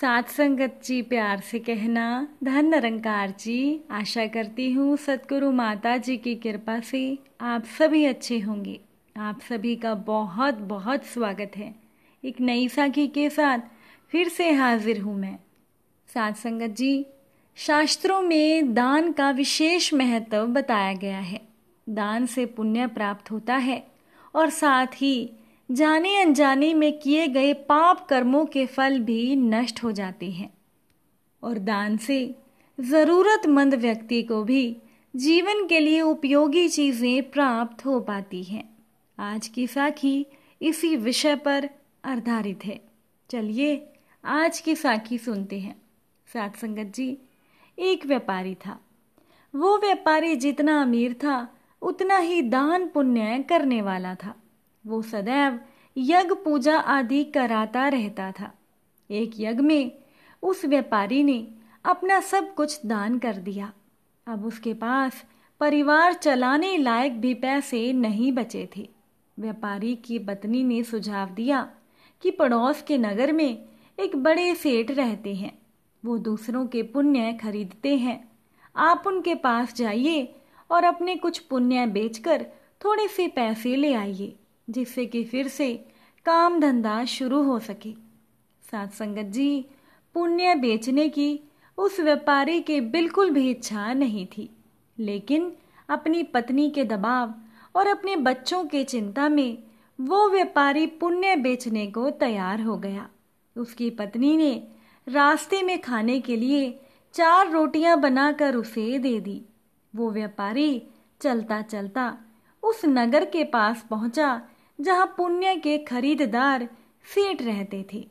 साथ संगत जी प्यार से कहना, धन निरंकार जी। आशा करती हूँ सतगुरु माता जी की कृपा से आप सभी अच्छे होंगे। आप सभी का बहुत बहुत स्वागत है। एक नई साखी के साथ फिर से हाजिर हूँ मैं। साथ संगत जी, शास्त्रों में दान का विशेष महत्व बताया गया है। दान से पुण्य प्राप्त होता है और साथ ही जाने अनजाने में किए गए पाप कर्मों के फल भी नष्ट हो जाते हैं और दान से ज़रूरतमंद व्यक्ति को भी जीवन के लिए उपयोगी चीज़ें प्राप्त हो पाती हैं। आज की साखी इसी विषय पर आधारित है। चलिए आज की साखी सुनते हैं। साथ संगत जी, एक व्यापारी था। वो व्यापारी जितना अमीर था उतना ही दान पुण्य करने वाला था। वो सदैव यज्ञ पूजा आदि कराता रहता था। एक यज्ञ में उस व्यापारी ने अपना सब कुछ दान कर दिया। अब उसके पास परिवार चलाने लायक भी पैसे नहीं बचे थे। व्यापारी की पत्नी ने सुझाव दिया कि पड़ोस के नगर में एक बड़े सेठ रहते हैं। वो दूसरों के पुण्य खरीदते हैं। आप उनके पास जाइए और अपने कुछ पुण्य बेचकर थोड़े से पैसे ले आइए, जिससे कि फिर से काम धंधा शुरू हो सके। साथ संगत जी, पुण्य बेचने की उस व्यापारी के बिल्कुल भी इच्छा नहीं थी, लेकिन अपनी पत्नी के दबाव और अपने बच्चों के चिंता में वो व्यापारी पुण्य बेचने को तैयार हो गया। उसकी पत्नी ने रास्ते में खाने के लिए 4 रोटियां बनाकर उसे दे दी। वो व्यापारी चलता चलता उस नगर के पास पहुंचा जहां पुण्य के खरीदार सेठ रहते थे।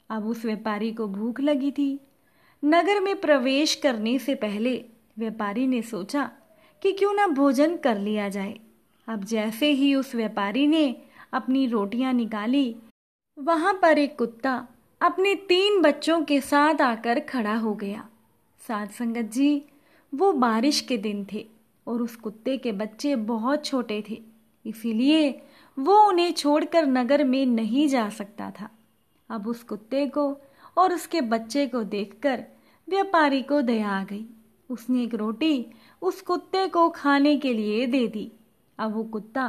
अब उस व्यापारी को भूख लगी थी। नगर में प्रवेश करने से पहले व्यापारी ने सोचा कि क्यों ना भोजन कर लिया जाए। अब जैसे ही उस व्यापारी ने अपनी रोटियां निकाली, वहां पर एक कुत्ता अपने 3 बच्चों के साथ आकर खड़ा हो गया। साथ संगत जी, वो बारिश के दिन थे और उस कुत्ते के बच्चे बहुत छोटे थे, इसीलिए वो उन्हें छोड़कर नगर में नहीं जा सकता था। अब उस कुत्ते को और उसके बच्चे को देखकर व्यापारी को दया आ गई। उसने एक रोटी उस कुत्ते को खाने के लिए दे दी। अब वो कुत्ता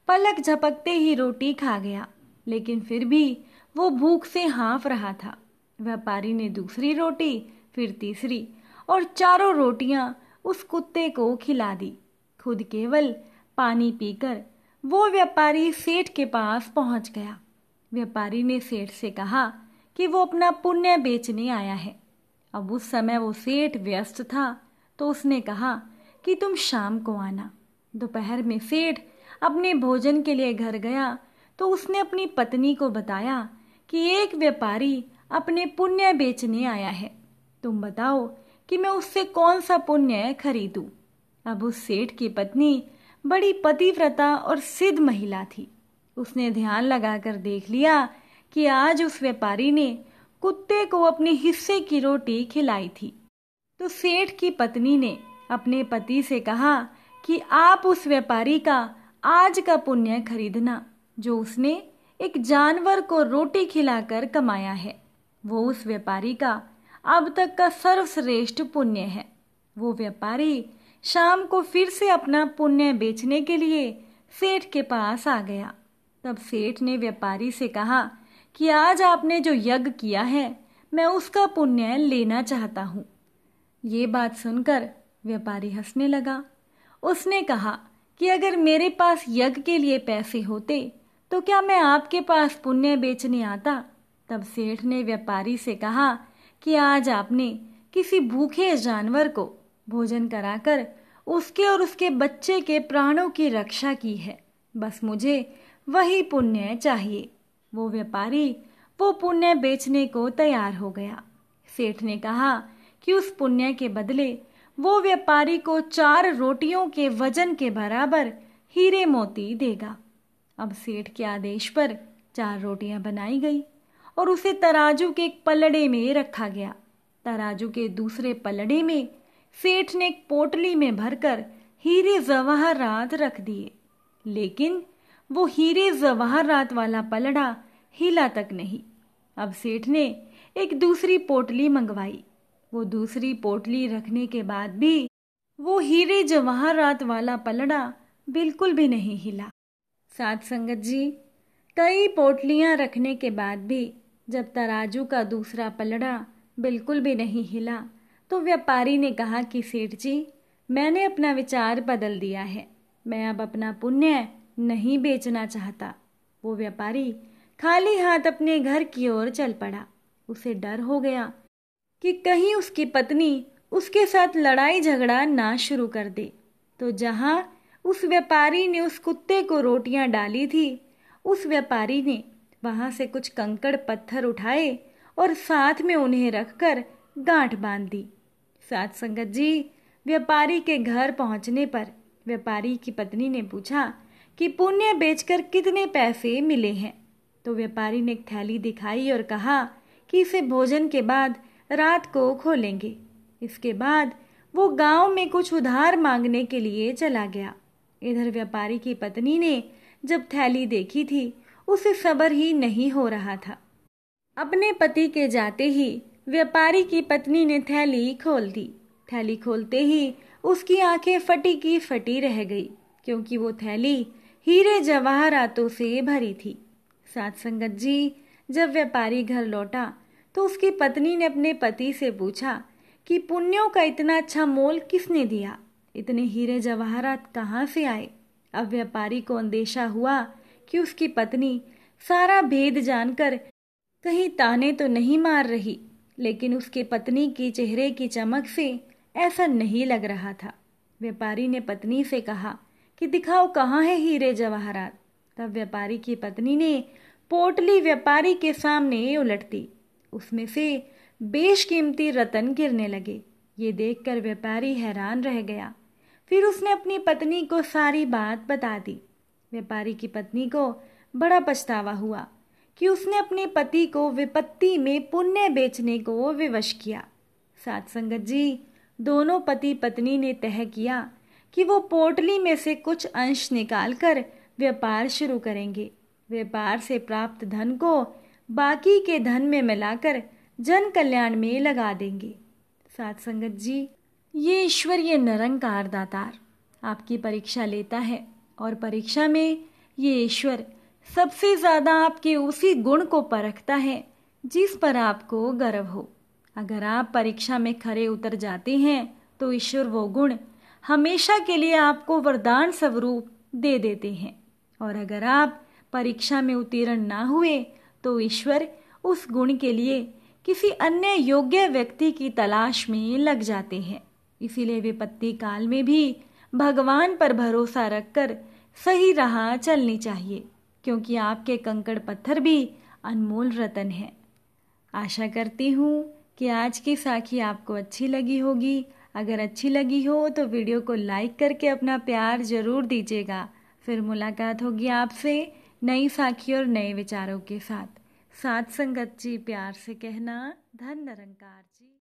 पलक झपकते ही रोटी खा गया, लेकिन फिर भी वो भूख से हाँफ रहा था। व्यापारी ने दूसरी रोटी, फिर तीसरी और 4 रोटियां उस कुत्ते को खिला दी। खुद केवल पानी पीकर वो व्यापारी सेठ के पास पहुंच गया। व्यापारी ने सेठ से कहा कि वो अपना पुण्य बेचने आया है। अब उस समय वो सेठ व्यस्त था, तो उसने कहा कि तुम शाम को आना। दोपहर में सेठ अपने भोजन के लिए घर गया तो उसने अपनी पत्नी को बताया कि एक व्यापारी अपने पुण्य बेचने आया है। तुम बताओ कि मैं उससे कौन सा पुण्य खरीदूं। अब उस सेठ की पत्नी बड़ी पतिव्रता और सिद्ध महिला थी। उसने ध्यान लगाकर देख लिया कि आज उस व्यापारी ने कुत्ते को अपने हिस्से की रोटी खिलाई थी। तो सेठ की पत्नी ने अपने पति से कहा कि आप उस व्यापारी का आज का पुण्य खरीदना, जो उसने एक जानवर को रोटी खिलाकर कमाया है। वो उस व्यापारी का अब तक का सर्वश्रेष्ठ पुण्य है। वो व्यापारी शाम को फिर से अपना पुण्य बेचने के लिए सेठ के पास आ गया। तब सेठ ने व्यापारी से कहा कि आज आपने जो यज्ञ किया है, मैं उसका पुण्य लेना चाहता हूँ। ये बात सुनकर व्यापारी हंसने लगा। उसने कहा कि अगर मेरे पास यज्ञ के लिए पैसे होते तो क्या मैं आपके पास पुण्य बेचने आता। तब सेठ ने व्यापारी से कहा कि आज आपने किसी भूखे जानवर को भोजन कराकर उसके और उसके बच्चे के प्राणों की रक्षा की है। बस मुझे वही पुण्य चाहिए। वो व्यापारी वो पुण्य बेचने को तैयार हो गया। सेठ ने कहा कि उस पुण्य के बदले वो व्यापारी को 4 रोटियों के वजन के बराबर हीरे मोती देगा। अब सेठ के आदेश पर 4 रोटियां बनाई गई और उसे तराजू के एक पलड़े में रखा गया। तराजू के दूसरे पलड़े में सेठ ने एक पोटली में भरकर हीरे जवाहरात रख दिए, लेकिन वो हीरे जवाहरात वाला पलड़ा हिला तक नहीं। अब सेठ ने एक दूसरी पोटली मंगवाई। वो दूसरी पोटली रखने के बाद भी वो हीरे जवाहरात वाला पलड़ा बिल्कुल भी नहीं हिला। साथ संगत जी, कई पोटलियां रखने के बाद भी जब तराजू का दूसरा पलड़ा बिल्कुल भी नहीं हिला तो व्यापारी ने कहा कि सेठ जी, मैंने अपना विचार बदल दिया है, मैं अब अपना पुण्य नहीं बेचना चाहता। वो व्यापारी खाली हाथ अपने घर की ओर चल पड़ा। उसे डर हो गया कि कहीं उसकी पत्नी उसके साथ लड़ाई झगड़ा ना शुरू कर दे। तो जहां उस व्यापारी ने उस कुत्ते को रोटियां डाली थी, उस व्यापारी ने वहां से कुछ कंकड़ पत्थर उठाए और साथ में उन्हें रखकर गांठ बांध दी। साथ संगत जी, व्यापारी के घर पहुंचने पर व्यापारी की पत्नी ने पूछा कि पुण्य बेचकर कितने पैसे मिले हैं। तो व्यापारी ने एक थैली दिखाई और कहा कि इसे भोजन के बाद रात को खोलेंगे। इसके बाद वो गांव में कुछ उधार मांगने के लिए चला गया। इधर व्यापारी की पत्नी ने जब थैली देखी थी, उसे सब्र ही नहीं हो रहा था। अपने पति के जाते ही व्यापारी की पत्नी ने थैली खोल दी। थैली खोलते ही उसकी आंखें फटी की फटी रह गई, क्योंकि वो थैली हीरे जवाहरातों से भरी थी। साथ संगत जी, जब व्यापारी घर लौटा तो उसकी पत्नी ने अपने पति से पूछा कि पुण्यों का इतना अच्छा मोल किसने दिया, इतने हीरे जवाहरात कहाँ से आए। अब व्यापारी को अंदेशा हुआ कि उसकी पत्नी सारा भेद जानकर कहीं ताने तो नहीं मार रही, लेकिन उसकी पत्नी की चेहरे की चमक से ऐसा नहीं लग रहा था। व्यापारी ने पत्नी से कहा कि दिखाओ कहाँ है हीरे जवाहरात। तब व्यापारी की पत्नी ने पोटली व्यापारी के सामने उलट दी। उसमें से बेशकीमती रतन गिरने लगे। ये देखकर व्यापारी हैरान रह गया। फिर उसने अपनी पत्नी को सारी बात बता दी। व्यापारी की पत्नी को बड़ा पछतावा हुआ कि उसने अपने पति को विपत्ति में पुण्य बेचने को विवश किया। साथ संगत जी, दोनों पति पत्नी ने तय किया कि वो पोटली में से कुछ अंश निकालकर व्यापार शुरू करेंगे। व्यापार से प्राप्त धन को बाकी के धन में मिलाकर जन कल्याण में लगा देंगे। साथ संगत जी, ये ईश्वर, ये निरंकार दातार आपकी परीक्षा लेता है, और परीक्षा में ये ईश्वर सबसे ज़्यादा आपके उसी गुण को परखता है जिस पर आपको गर्व हो। अगर आप परीक्षा में खरे उतर जाते हैं तो ईश्वर वो गुण हमेशा के लिए आपको वरदान स्वरूप दे देते हैं, और अगर आप परीक्षा में उत्तीर्ण ना हुए तो ईश्वर उस गुण के लिए किसी अन्य योग्य व्यक्ति की तलाश में लग जाते हैं। इसीलिए विपत्ति काल में भी भगवान पर भरोसा रखकर सही राह चलनी चाहिए, क्योंकि आपके कंकड़ पत्थर भी अनमोल रतन है। आशा करती हूँ कि आज की साखी आपको अच्छी लगी होगी। अगर अच्छी लगी हो तो वीडियो को लाइक करके अपना प्यार जरूर दीजिएगा। फिर मुलाकात होगी आपसे नई साखी और नए विचारों के साथ। साथ संगत जी, प्यार से कहना, धन निरंकार जी।